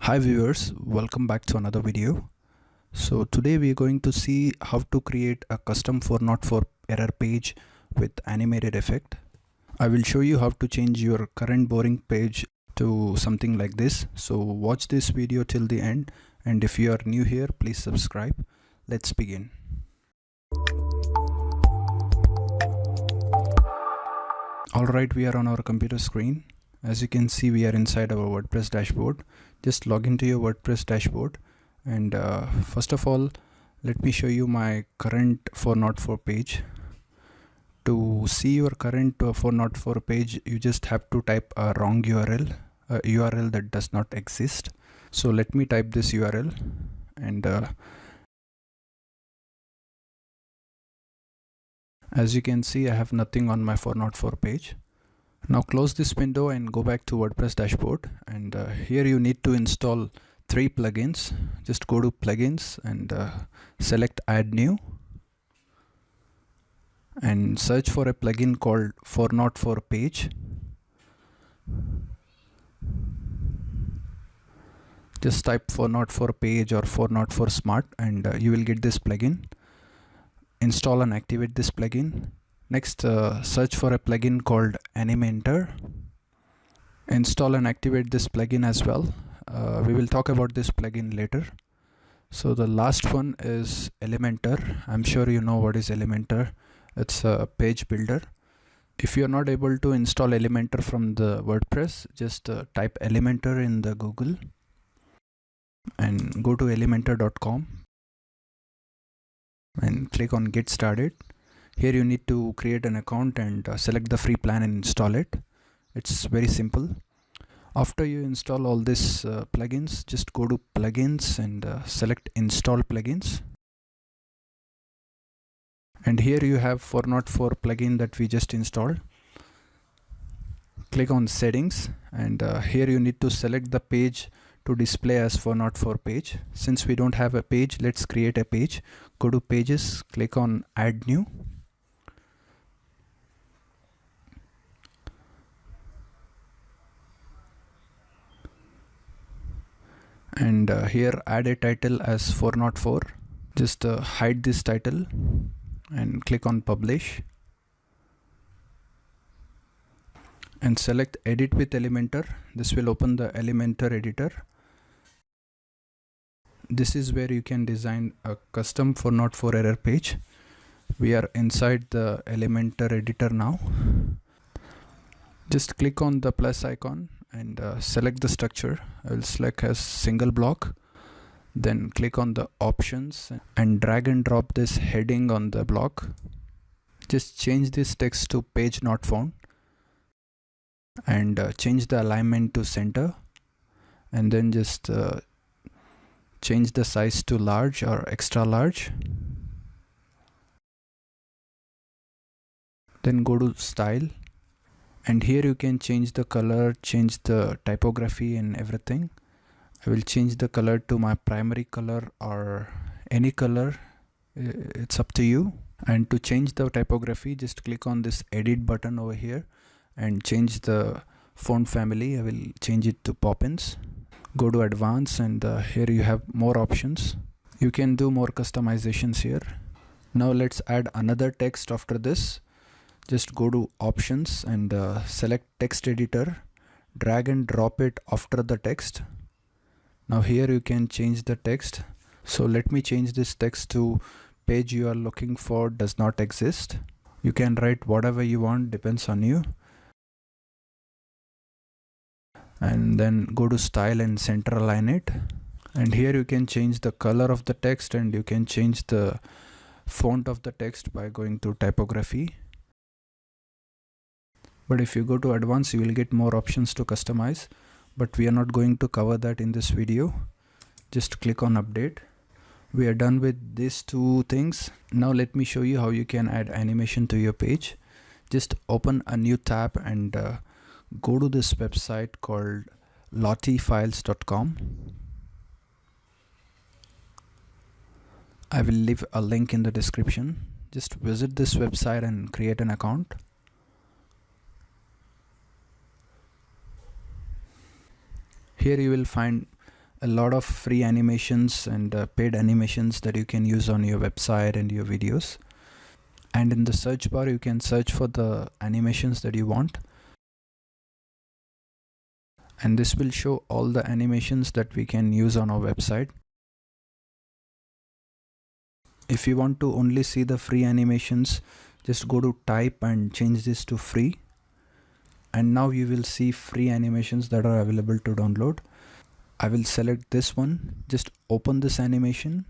Hi viewers, welcome back to another video. So today we are going to see how to create a custom 404 error page with animated effect. I will show you how to change your current boring page to something like this. So watch this video till the end, and if you are new here, please subscribe. Let's begin. Alright, we are on our computer screen. As you can see, we are inside our WordPress dashboard. Just log into your WordPress dashboard, and first of all, let me show you my current 404 page. To see your current 404 page, you just have to type a wrong URL, a URL that does not exist. So let me type this URL, and as you can see, I have nothing on my 404 page. Now close this window and go back to WordPress dashboard, and here you need to install 3 plugins. Just go to plugins and select add new and search for a plugin called 404 page. Just type 404 page or 404 smart, and you will get this plugin. Install and activate this plugin. Next, search for a plugin called Animator. Install and activate this plugin as well. We will talk about this plugin later. So the last one is Elementor. I'm sure you know what is Elementor. It's a page builder. If you're not able to install Elementor from the WordPress, just type Elementor in the Google and go to elementor.com and click on Get Started. Here you need to create an account and select the free plan and install it. It's very simple. After you install all these plugins, just go to plugins and select install plugins. And here you have 404 plugin that we just installed. Click on settings, and here you need to select the page to display as 404 page. Since we don't have a page, let's create a page. Go to pages, click on add new. And here add a title as 404. Just hide this title and click on publish and select edit with Elementor. This will open the Elementor editor. This is where you can design a custom 404 error page. We are inside the Elementor editor now. Just click on the plus icon and select the structure. I will select as single block. Then click on the options and drag and drop this heading on the block. Just change this text to page not found and change the alignment to center, and then just change the size to large or extra large. Then go to style, and here you can change the color, change the typography and everything. I will change the color to my primary color or any color. It's up to you. And to change the typography, just click on this edit button over here and change the font family. I will change it to Poppins. Go to advanced, and here you have more options. You can do more customizations here. Now let's add another text after this. Just go to options and select text editor. Drag and drop it after the text. Now here you can change the text. So let me change this text to page you are looking for does not exist. You can write whatever you want, depends on you. And then go to style and center align it. And here you can change the color of the text, and you can change the font of the text by going to typography. But if you go to advanced, you will get more options to customize, but we are not going to cover that in this video. Just click on update. We are done with these two things. Now let me show you how you can add animation to your page. Just open a new tab and go to this website called lottifiles.com. I will leave a link in the description. Just visit this website and create an account. Here you will find a lot of free animations and paid animations that you can use on your website and your videos. And in the search bar you can search for the animations that you want, and this will show all the animations that we can use on our website. If you want to only see the free animations, just go to type and change this to free, and now you will see free animations that are available to download. I will select this one, just open this animation,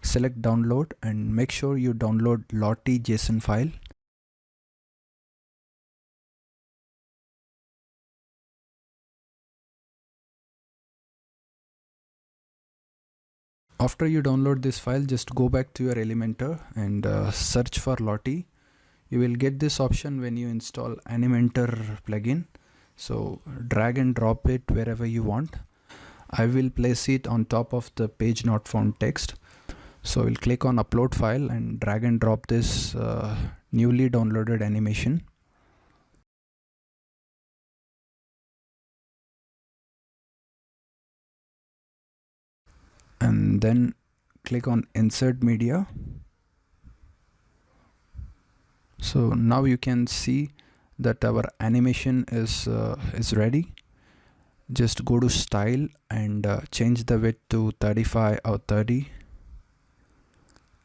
select download, and make sure you download Lottie JSON file. After you download this file, just go back to your Elementor and search for Lottie. You will get this option when you install Elementor plugin. So drag and drop it wherever you want. I will place it on top of the page not found text. So we'll click on upload file and drag and drop this newly downloaded animation. And then click on insert media. So now you can see that our animation is ready. Just go to style and change the width to 35 or 30.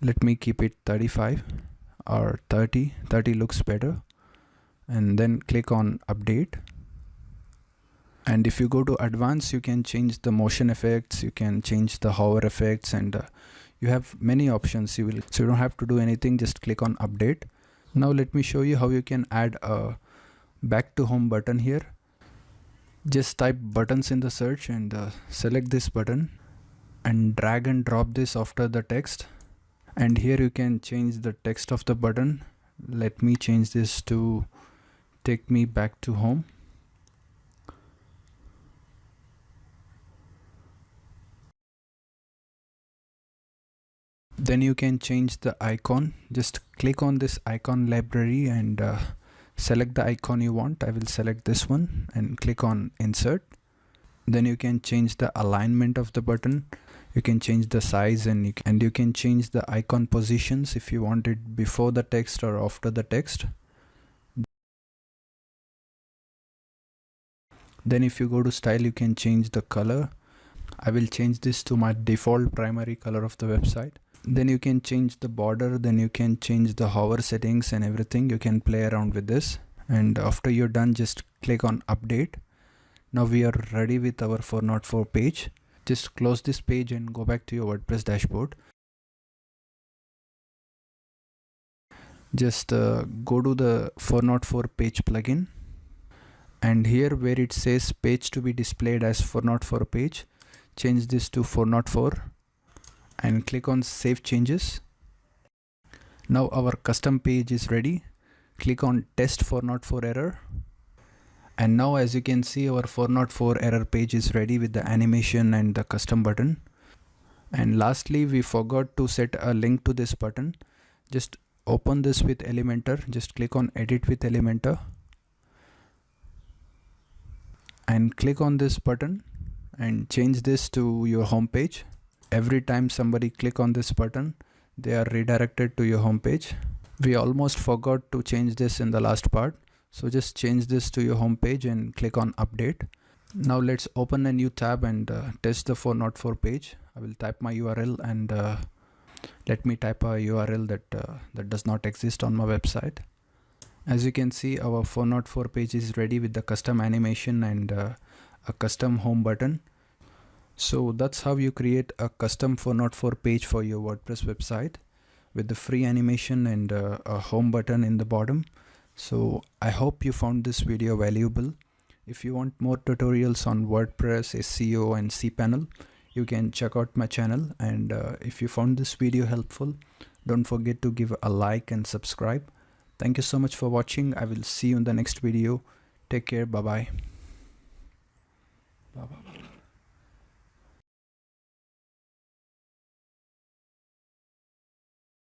Let me keep it 35 or 30. 30 looks better. And then click on update. And if you go to advanced, you can change the motion effects, you can change the hover effects, and you have many options. So you don't have to do anything, just click on update. Now let me show you how you can add a back to home button here. Just type buttons in the search and select this button and drag and drop this after the text. And here you can change the text of the button. Let me change this to take me back to home. Then you can change the icon. Just click on this icon library and select the icon you want. I will select this one and click on insert. Then you can change the alignment of the button. You can change the size, and you can change the icon positions if you want it before the text or after the text. Then if you go to style, you can change the color. I will change this to my default primary color of the website. Then you can change the border, then you can change the hover settings and everything. You can play around with this, and after you're done, just click on update. Now we are ready with our 404 page. Just close this page and go back to your WordPress dashboard. Just go to the 404 page plugin, and here where it says page to be displayed as 404 page, change this to 404 and click on save changes. Now our custom page is ready. Click on test 404 error, and now as you can see, our 404 error page is ready with the animation and the custom button. And lastly, we forgot to set a link to this button. Just open this with Elementor. Just click on edit with Elementor and click on this button and change this to your home page. Every time somebody click on this button, they are redirected to your home page. We almost forgot to change this in the last part, so just change this to your home page and click on update. Now let's open a new tab and test the 404 page. I will type my URL, and let me type a URL that does not exist on my website. As you can see, our 404 page is ready with the custom animation and a custom home button. So that's how you create a custom 404 page for your WordPress website with the free animation and a home button in the bottom. So I hope you found this video valuable. If you want more tutorials on WordPress, SEO and cPanel, you can check out my channel. And if you found this video helpful, don't forget to give a like and subscribe. Thank you so much for watching. I will see you in the next video. Take care. Bye bye.